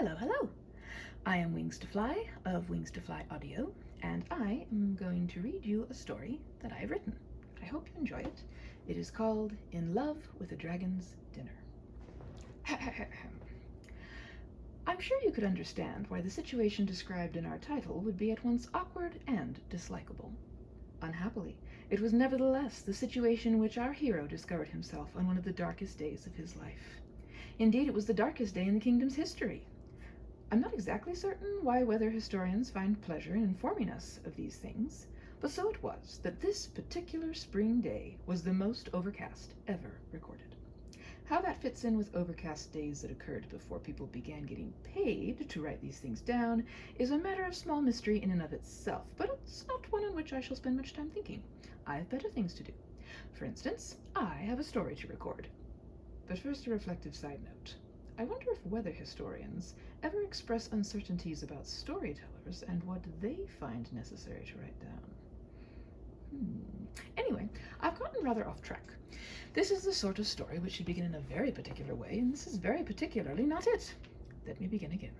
Hello, hello. I am Wings to Fly of Wings to Fly Audio, and I am going to read you a story that I have written. I hope you enjoy it. It is called In Love with a Dragon's Dinner. I'm sure you could understand why the situation described in our title would be at once awkward and dislikable. Unhappily, it was nevertheless the situation in which our hero discovered himself on one of the darkest days of his life. Indeed, it was the darkest day in the kingdom's history. I'm not exactly certain why weather historians find pleasure in informing us of these things, but so it was that this particular spring day was the most overcast ever recorded. How that fits in with overcast days that occurred before people began getting paid to write these things down is a matter of small mystery in and of itself, but it's not one on which I shall spend much time thinking. I have better things to do. For instance, I have a story to record. But first, a reflective side note. I wonder if weather historians ever express uncertainties about storytellers and what they find necessary to write down. Anyway, I've gotten rather off track. This is the sort of story which should begin in a very particular way, and this is very particularly not it. Let me begin again.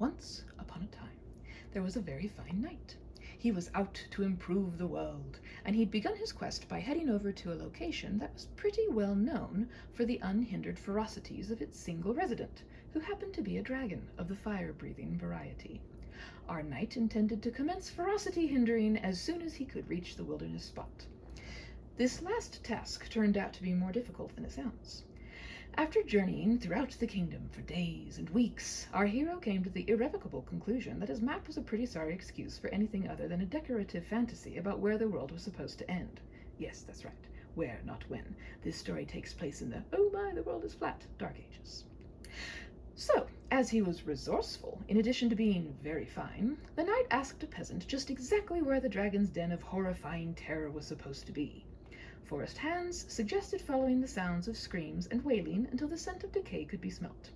Once upon a time, there was a very fine knight. He was out to improve the world, and he'd begun his quest by heading over to a location that was pretty well known for the unhindered ferocities of its single resident, who happened to be a dragon of the fire-breathing variety. Our knight intended to commence ferocity hindering as soon as he could reach the wilderness spot. This last task turned out to be more difficult than it sounds. After journeying throughout the kingdom for days and weeks, our hero came to the irrevocable conclusion that his map was a pretty sorry excuse for anything other than a decorative fantasy about where the world was supposed to end. Yes, that's right. Where, not when. This story takes place in the, oh my, the world is flat, Dark Ages. So, as he was resourceful, in addition to being very fine, the knight asked a peasant just exactly where the dragon's den of horrifying terror was supposed to be. Forest hands suggested following the sounds of screams and wailing until the scent of decay could be smelt.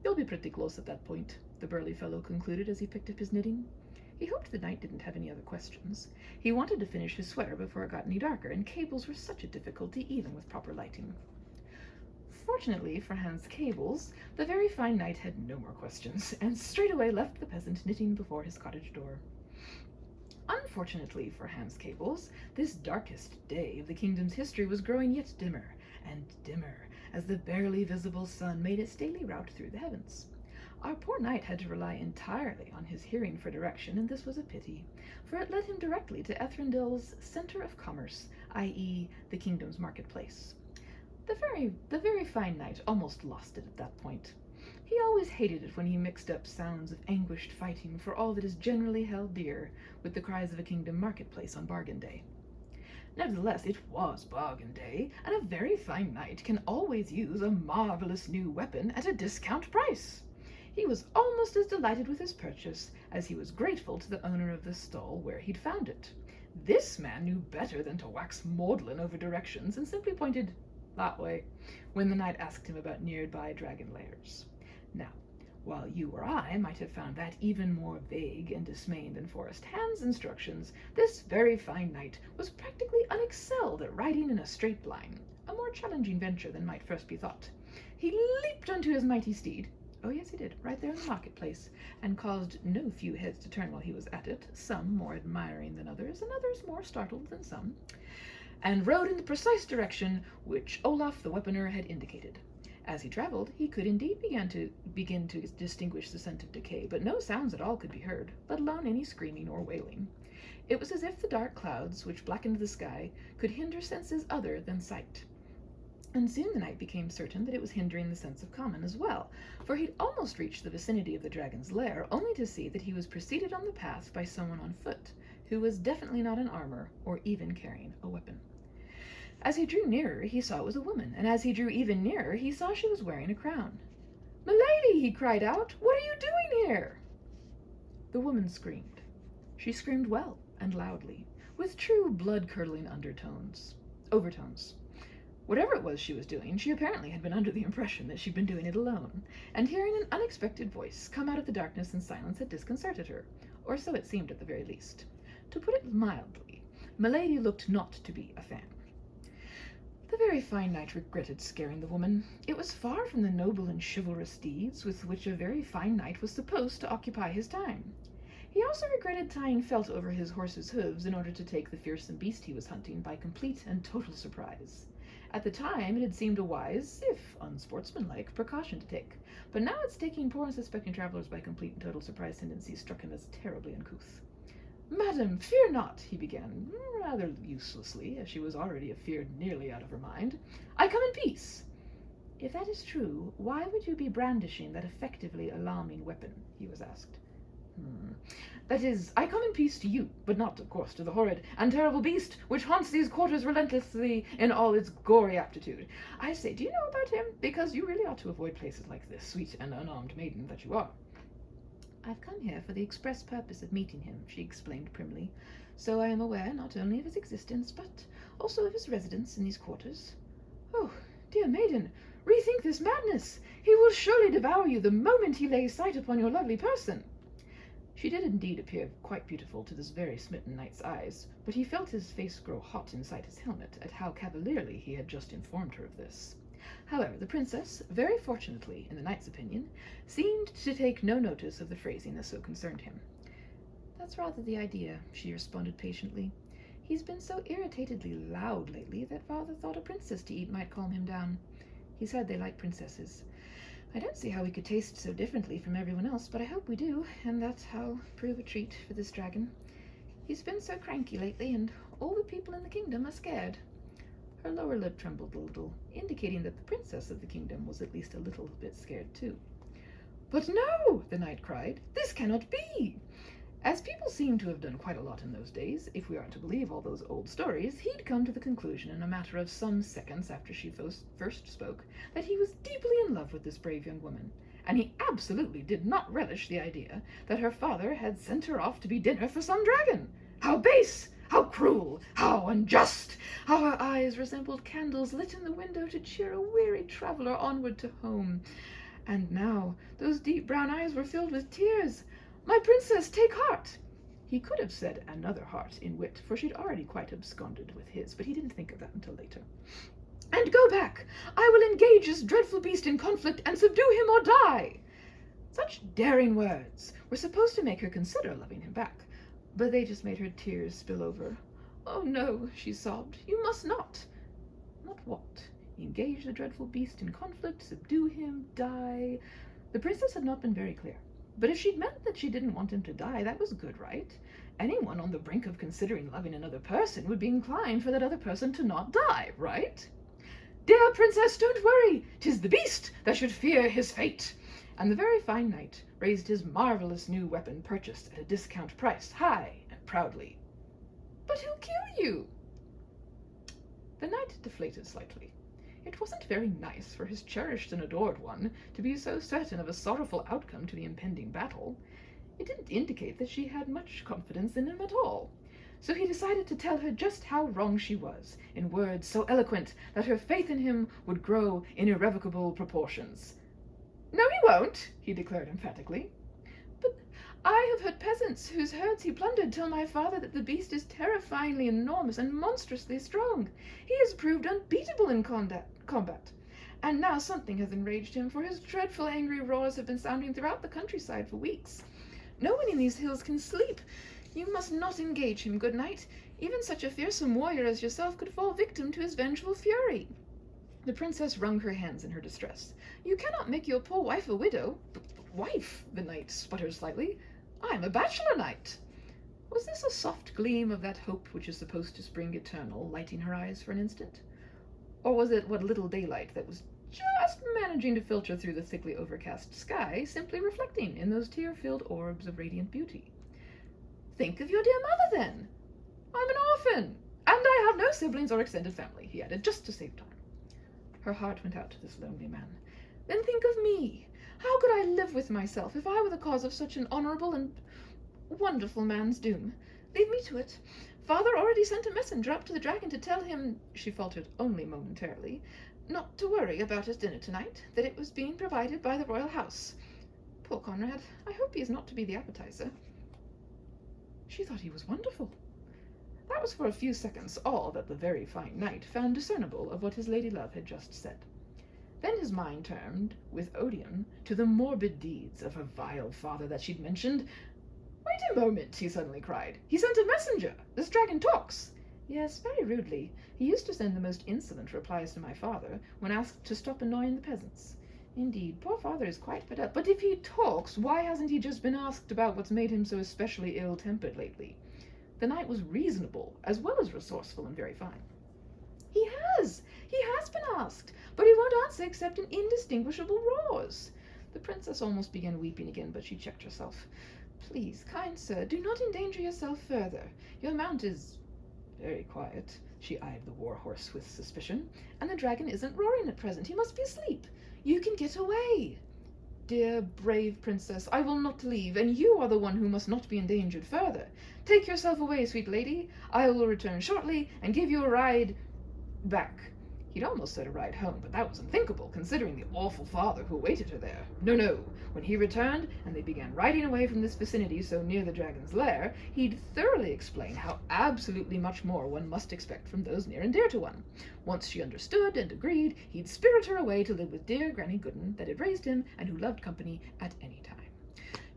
You'll be pretty close at that point, the burly fellow concluded as he picked up his knitting. He hoped the knight didn't have any other questions. He wanted to finish his sweater before it got any darker, and cables were such a difficulty even with proper lighting. Fortunately for Hans' cables, the very fine knight had no more questions, and straightway left the peasant knitting before his cottage door. Unfortunately for Hans' cables, this darkest day of the kingdom's history was growing yet dimmer and dimmer as the barely visible sun made its daily route through the heavens. Our poor knight had to rely entirely on his hearing for direction, and this was a pity, for it led him directly to Ethrindil's center of commerce, i.e., the kingdom's marketplace. The very fine knight almost lost it at that point. He always hated it when he mixed up sounds of anguished fighting for all that is generally held dear with the cries of a kingdom marketplace on bargain day. Nevertheless, it was bargain day, and a very fine knight can always use a marvelous new weapon at a discount price. He was almost as delighted with his purchase as he was grateful to the owner of the stall where he'd found it. This man knew better than to wax maudlin over directions and simply pointed that way when the knight asked him about nearby dragon lairs. Now, while you or I might have found that even more vague and dismaying than Forest Hand's instructions, this very fine knight was practically unexcelled at riding in a straight line, a more challenging venture than might first be thought. He leaped onto his mighty steed, oh yes he did, right there in the marketplace, and caused no few heads to turn while he was at it, some more admiring than others, and others more startled than some, and rode in the precise direction which Olaf the weaponer had indicated. As he traveled, he could indeed begin to distinguish the scent of decay, but no sounds at all could be heard, let alone any screaming or wailing. It was as if the dark clouds which blackened the sky could hinder senses other than sight. And soon the knight became certain that it was hindering the sense of common as well, for he'd almost reached the vicinity of the dragon's lair, only to see that he was preceded on the path by someone on foot, who was definitely not in armor or even carrying a weapon. As he drew nearer, he saw it was a woman, and as he drew even nearer, he saw she was wearing a crown. "Milady!" he cried out, "what are you doing here?" The woman screamed. She screamed well and loudly, with true blood-curdling overtones. Whatever it was she was doing, she apparently had been under the impression that she'd been doing it alone, and hearing an unexpected voice come out of the darkness and silence had disconcerted her, or so it seemed at the very least. To put it mildly, Milady looked not to be a fan. The very fine knight regretted scaring the woman. It was far from the noble and chivalrous deeds with which a very fine knight was supposed to occupy his time. He also regretted tying felt over his horse's hooves in order to take the fearsome beast he was hunting by complete and total surprise. At the time, it had seemed a wise, if unsportsmanlike, precaution to take, but now its taking poor unsuspecting travelers by complete and total surprise tendencies struck him as terribly uncouth. "Madam, fear not," he began, rather uselessly, as she was already afeard nearly out of her mind. "I come in peace." "If that is true, why would you be brandishing that effectively alarming weapon?" he was asked. "That is, I come in peace to you, but not, of course, to the horrid and terrible beast which haunts these quarters relentlessly in all its gory aptitude. I say, do you know about him? Because you really ought to avoid places like this, sweet and unarmed maiden that you are." "I've come here for the express purpose of meeting him," she explained primly, "so I am aware not only of his existence, but also of his residence in these quarters." "Oh, dear maiden, rethink this madness! He will surely devour you the moment he lays sight upon your lovely person." She did indeed appear quite beautiful to this very smitten knight's eyes, but he felt his face grow hot inside his helmet at how cavalierly he had just informed her of this. However, the princess, very fortunately, in the knight's opinion, seemed to take no notice of the phrasing that so concerned him. "That's rather the idea," she responded patiently. "He's been so irritatedly loud lately that father thought a princess to eat might calm him down. He said they like princesses. I don't see how we could taste so differently from everyone else, but I hope we do, and that's how prove a treat for this dragon. He's been so cranky lately, and all the people in the kingdom are scared." Her lower lip trembled a little, indicating that the princess of the kingdom was at least a little bit scared too. "But no!" the knight cried. "This cannot be!" As people seemed to have done quite a lot in those days, if we are to believe all those old stories, he'd come to the conclusion in a matter of some seconds after she first spoke that he was deeply in love with this brave young woman, and he absolutely did not relish the idea that her father had sent her off to be dinner for some dragon. How base! How cruel! How unjust! How her eyes resembled candles lit in the window to cheer a weary traveler onward to home. And now those deep brown eyes were filled with tears. "My princess, take heart!" He could have said another heart in wit, for she'd already quite absconded with his, but he didn't think of that until later. "And go back! I will engage this dreadful beast in conflict and subdue him or die!" Such daring words were supposed to make her consider loving him back, but they just made her tears spill over. "Oh no," she sobbed, "you must not." Not what? Engage the dreadful beast in conflict, subdue him, die? The princess had not been very clear. But if she'd meant that she didn't want him to die, that was good, right? Anyone on the brink of considering loving another person would be inclined for that other person to not die, right? "Dear princess, don't worry! 'Tis the beast that should fear his fate!" And the very fine knight raised his marvelous new weapon purchased at a discount price, high and proudly. "But he'll kill you!" The knight deflated slightly. It wasn't very nice for his cherished and adored one to be so certain of a sorrowful outcome to the impending battle. It didn't indicate that she had much confidence in him at all. So he decided to tell her just how wrong she was, in words so eloquent that her faith in him would grow in irrevocable proportions. "No, he won't," he declared emphatically. "But I have heard peasants whose herds he plundered tell my father that the beast is terrifyingly enormous and monstrously strong. He has proved unbeatable in combat. And now something has enraged him, for his dreadful angry roars have been sounding throughout the countryside for weeks. No one in these hills can sleep. You must not engage him, good knight. Even such a fearsome warrior as yourself could fall victim to his vengeful fury." The princess wrung her hands in her distress. "You cannot make your poor wife a widow." "Wife?" the knight sputtered slightly. "I am a bachelor knight." Was this a soft gleam of that hope which is supposed to spring eternal lighting her eyes for an instant? Or was it what little daylight that was just managing to filter through the thickly overcast sky simply reflecting in those tear-filled orbs of radiant beauty? "Think of your dear mother, then." "I'm an orphan, and I have no siblings or extended family," he added, just to save time. Her heart went out to this lonely man. "Then think of me. How could I live with myself if I were the cause of such an honorable and wonderful man's doom? Leave me to it. Father already sent a messenger up to the dragon to tell him," she faltered only momentarily, "not to worry about his dinner tonight, that it was being provided by the royal house. Poor Conrad, I hope he is not to be the appetizer." She thought he was wonderful. That was for a few seconds all that the very fine knight found discernible of what his lady-love had just said. Then his mind turned, with odium, to the morbid deeds of her vile father that she'd mentioned. "Wait a moment," he suddenly cried. "He sent a messenger! This dragon talks!" "Yes, very rudely. He used to send the most insolent replies to my father, when asked to stop annoying the peasants. Indeed, poor father is quite fed up. But if he talks, why hasn't he just been asked about what's made him so especially ill-tempered lately?" The knight was reasonable, as well as resourceful and very fine. He has been asked, but he won't answer except in indistinguishable roars." The princess almost began weeping again, but she checked herself. "Please, kind sir, do not endanger yourself further. Your mount is very quiet." She eyed the war horse with suspicion. "And the dragon isn't roaring at present. He must be asleep. You can get away." "Dear, brave princess, I will not leave, and you are the one who must not be endangered further. Take yourself away, sweet lady. I will return shortly and give you a ride back." He'd almost said a ride home, but that was unthinkable, considering the awful father who awaited her there. No. When he returned, and they began riding away from this vicinity so near the dragon's lair, he'd thoroughly explain how absolutely much more one must expect from those near and dear to one. Once she understood and agreed, he'd spirit her away to live with dear Granny Gooden that had raised him and who loved company at any time.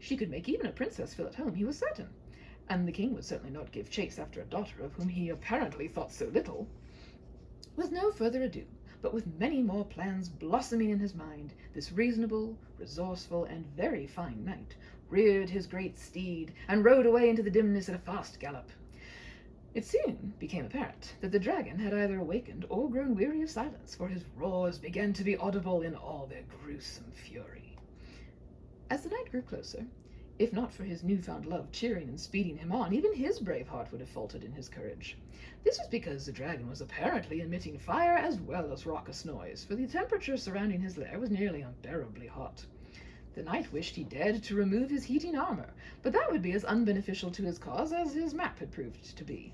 She could make even a princess feel at home, he was certain. And the king would certainly not give chase after a daughter of whom he apparently thought so little. With no further ado, but with many more plans blossoming in his mind, this reasonable, resourceful, and very fine knight reared his great steed and rode away into the dimness at a fast gallop. It soon became apparent that the dragon had either awakened or grown weary of silence, for his roars began to be audible in all their gruesome fury. As the night grew closer, if not for his newfound love cheering and speeding him on, even his brave heart would have faltered in his courage. This was because the dragon was apparently emitting fire as well as raucous noise, for the temperature surrounding his lair was nearly unbearably hot. The knight wished he dared to remove his heating armor, but that would be as unbeneficial to his cause as his map had proved to be.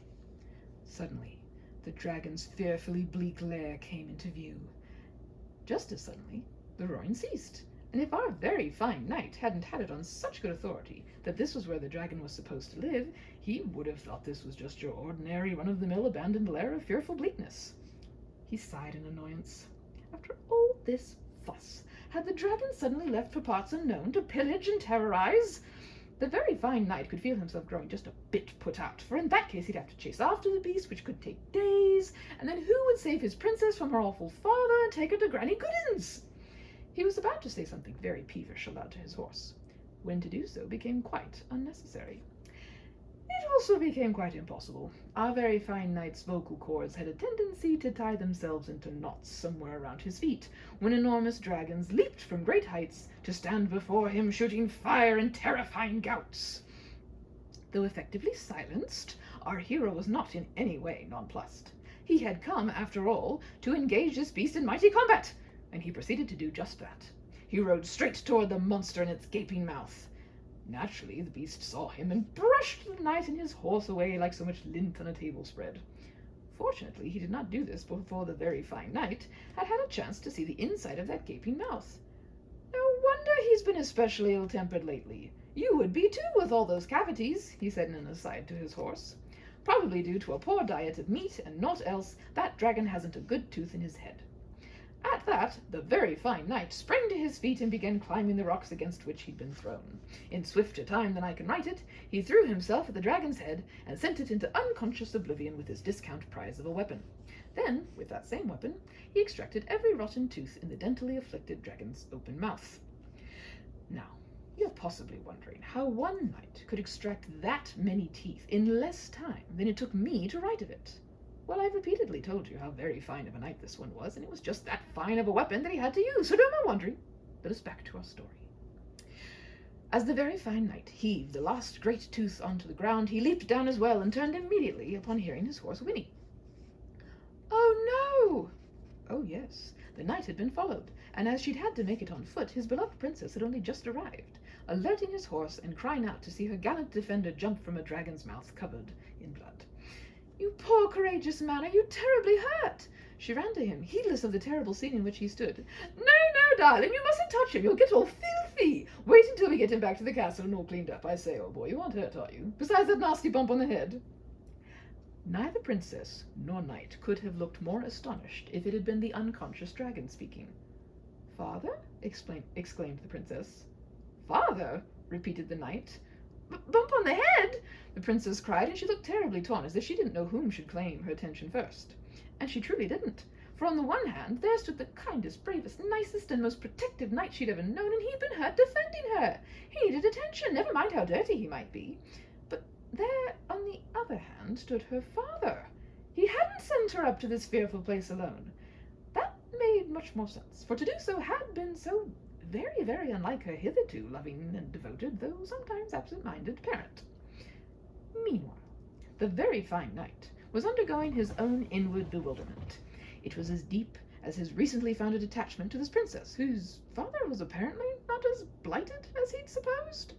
Suddenly, the dragon's fearfully bleak lair came into view. Just as suddenly, the roaring ceased, and if our very fine knight hadn't had it on such good authority that this was where the dragon was supposed to live, he would have thought this was just your ordinary run-of-the-mill abandoned lair of fearful bleakness. He sighed in annoyance. After all this fuss, had the dragon suddenly left for parts unknown to pillage and terrorize? The very fine knight could feel himself growing just a bit put out, for in that case he'd have to chase after the beast, which could take days, and then who would save his princess from her awful father and take her to Granny Gooden's? He was about to say something very peevish aloud to his horse, when to do so became quite unnecessary. It also became quite impossible. Our very fine knight's vocal cords had a tendency to tie themselves into knots somewhere around his feet, when enormous dragons leaped from great heights to stand before him, shooting fire in terrifying gouts. Though effectively silenced, our hero was not in any way nonplussed. He had come, after all, to engage this beast in mighty combat, and he proceeded to do just that. He rode straight toward the monster in its gaping mouth. Naturally, the beast saw him and brushed the knight and his horse away like so much lint on a table spread. Fortunately, he did not do this before the very fine knight had had a chance to see the inside of that gaping mouth. "No wonder he's been especially ill-tempered lately. You would be too with all those cavities," he said in an aside to his horse. "Probably due to a poor diet of meat and naught else, that dragon hasn't a good tooth in his head." At that, the very fine knight sprang to his feet and began climbing the rocks against which he'd been thrown. In swifter time than I can write it, he threw himself at the dragon's head and sent it into unconscious oblivion with his discount prize of a weapon. Then, with that same weapon, he extracted every rotten tooth in the dentally afflicted dragon's open mouth. Now, you're possibly wondering how one knight could extract that many teeth in less time than it took me to write of it. Well, I've repeatedly told you how very fine of a knight this one was, and it was just that fine of a weapon that he had to use, so don't go wondering. Let us back to our story. As the very fine knight heaved the last great tooth onto the ground, he leaped down as well and turned immediately upon hearing his horse whinny. "Oh, no!" Oh, yes, the knight had been followed, and as she'd had to make it on foot, his beloved princess had only just arrived, alerting his horse and crying out to see her gallant defender jump from a dragon's mouth covered in blood. "You poor courageous man, are you terribly hurt?" She ran to him, heedless of the terrible scene in which he stood. No, darling, you mustn't touch him. You'll get all filthy. Wait until we get him back to the castle and all cleaned up. I say, old boy, you aren't hurt, are you? Besides that nasty bump on the head." Neither princess nor knight could have looked more astonished if it had been the unconscious dragon speaking. "Father?" exclaimed the princess. "Father?" repeated the knight. "Bump on the head!" the princess cried, and she looked terribly torn, as if she didn't know whom should claim her attention first. And she truly didn't. For on the one hand, there stood the kindest, bravest, nicest, and most protective knight she'd ever known, and he'd been hurt defending her. He needed attention, never mind how dirty he might be. But there, on the other hand, stood her father. He hadn't sent her up to this fearful place alone. That made much more sense, for to do so had been so very, very unlike her hitherto loving and devoted, though sometimes absent-minded, parent. Meanwhile, the very fine knight was undergoing his own inward bewilderment. It was as deep as his recently founded attachment to this princess, whose father was apparently not as blighted as he'd supposed.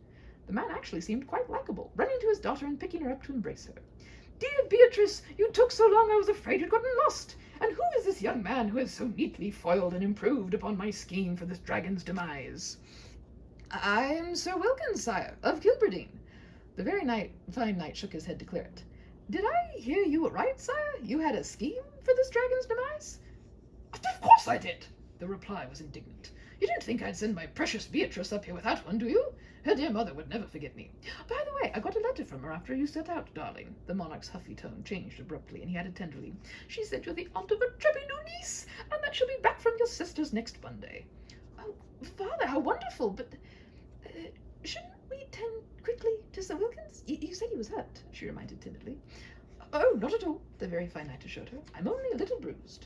The man actually seemed quite likable, running to his daughter and picking her up to embrace her. "Dear Beatrice, you took so long I was afraid you'd gotten lost. And who is this young man who has so neatly foiled and improved upon my scheme for this dragon's demise?" "I'm Sir Wilkins, sire, of Kilberdine." The very fine knight shook his head to clear it. "Did I hear you aright, sire? You had a scheme for this dragon's demise?" "Of course I did!" The reply was indignant. "You don't think I'd send my precious Beatrice up here without one, do you? Her dear mother would never forget me. By the way, I got a letter from her after you set out, darling." The monarch's huffy tone changed abruptly, and he added tenderly, "She said you're the aunt of a chubby new niece, and that she'll be back from your sisters next Monday." "Oh, father, how wonderful! But shouldn't we tend quickly to Sir Wilkins? You said he was hurt," she reminded timidly. "Oh, not at all," the very fine knight assured her. "I'm only a little bruised."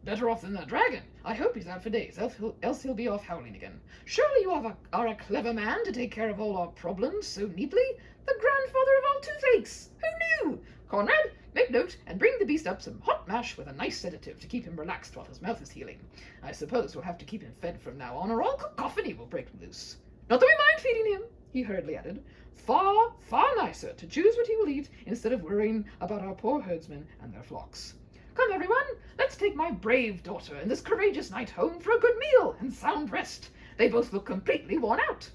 "Better off than that dragon. I hope he's out for days, else he'll be off howling again. Surely you are a clever man to take care of all our problems so neatly. The grandfather of all toothaches! Who knew? Conrad, make note and bring the beast up some hot mash with a nice sedative to keep him relaxed while his mouth is healing. I suppose we'll have to keep him fed from now on, or all cacophony will break loose. Not that we mind feeding him," he hurriedly added. "Far, far nicer to choose what he will eat instead of worrying about our poor herdsmen and their flocks. Come, everyone, let's take my brave daughter and this courageous knight home for a good meal and sound rest. They both look completely worn out."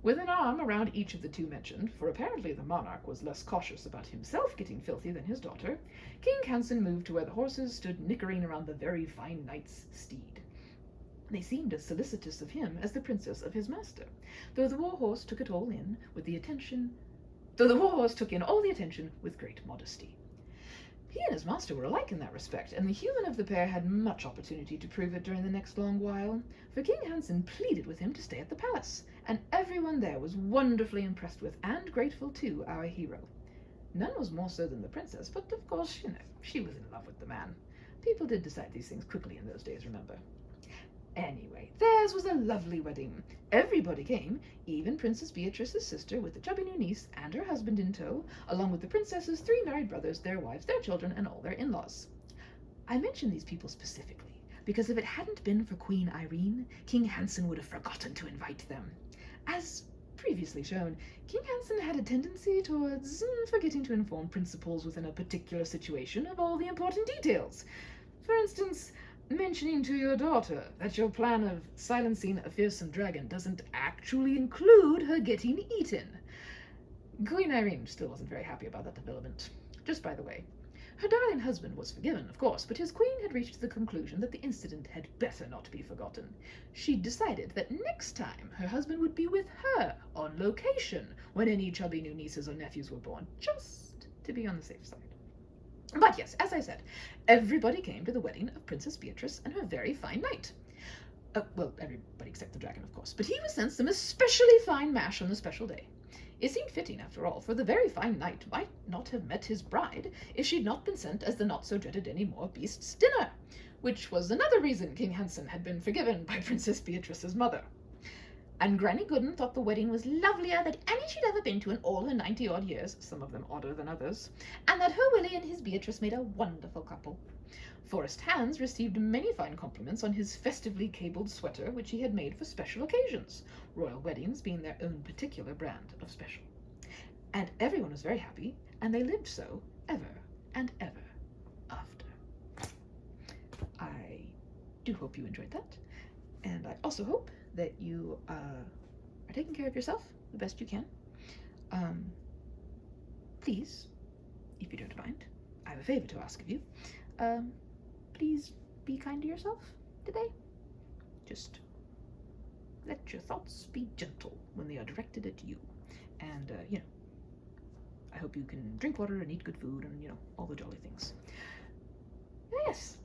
With an arm around each of the two mentioned, for apparently the monarch was less cautious about himself getting filthy than his daughter, King Hansen moved to where the horses stood nickering around the very fine knight's steed. They seemed as solicitous of him as the princess of his master, though the warhorse took all the attention with great modesty. He and his master were alike in that respect, and the human of the pair had much opportunity to prove it during the next long while, for King Hansen pleaded with him to stay at the palace, and everyone there was wonderfully impressed with and grateful to our hero. None was more so than the princess, but of course, she was in love with the man. People did decide these things quickly in those days, remember. Anyway, theirs was a lovely wedding. Everybody came, even Princess Beatrice's sister with the chubby new niece and her husband in tow, along with the princess's 3 married brothers, their wives, their children, and all their in-laws. I mention these people specifically because if it hadn't been for Queen Irene, King Hansen would have forgotten to invite them. As previously shown, King Hansen had a tendency towards forgetting to inform principals within a particular situation of all the important details. For instance, mentioning to your daughter that your plan of silencing a fearsome dragon doesn't actually include her getting eaten. Queen Irene still wasn't very happy about that development. Just by the way, her darling husband was forgiven, of course, but his queen had reached the conclusion that the incident had better not be forgotten. She'd decided that next time her husband would be with her on location when any chubby new nieces or nephews were born, just to be on the safe side. But yes, as I said, everybody came to the wedding of Princess Beatrice and her very fine knight. Well, everybody except the dragon, of course, but he was sent some especially fine mash on the special day. It seemed fitting, after all, for the very fine knight might not have met his bride if she'd not been sent as the not-so-dreaded anymore beast's dinner, which was another reason King Hansen had been forgiven by Princess Beatrice's mother. And Granny Gooden thought the wedding was lovelier than any she'd ever been to in all her 90-odd years, some of them odder than others, and that her Willie and his Beatrice made a wonderful couple. Forrest Hans received many fine compliments on his festively cabled sweater, which he had made for special occasions, royal weddings being their own particular brand of special. And everyone was very happy, and they lived so ever and ever after. I do hope you enjoyed that, and I also hope that you are taking care of yourself the best you can. Please, if you don't mind, have a favor to ask of you. Please be kind to yourself today. Just let your thoughts be gentle when they are directed at you. And, I hope you can drink water and eat good food and, all the jolly things. Yes.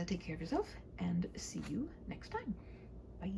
Take care of yourself, and see you next time. Bye.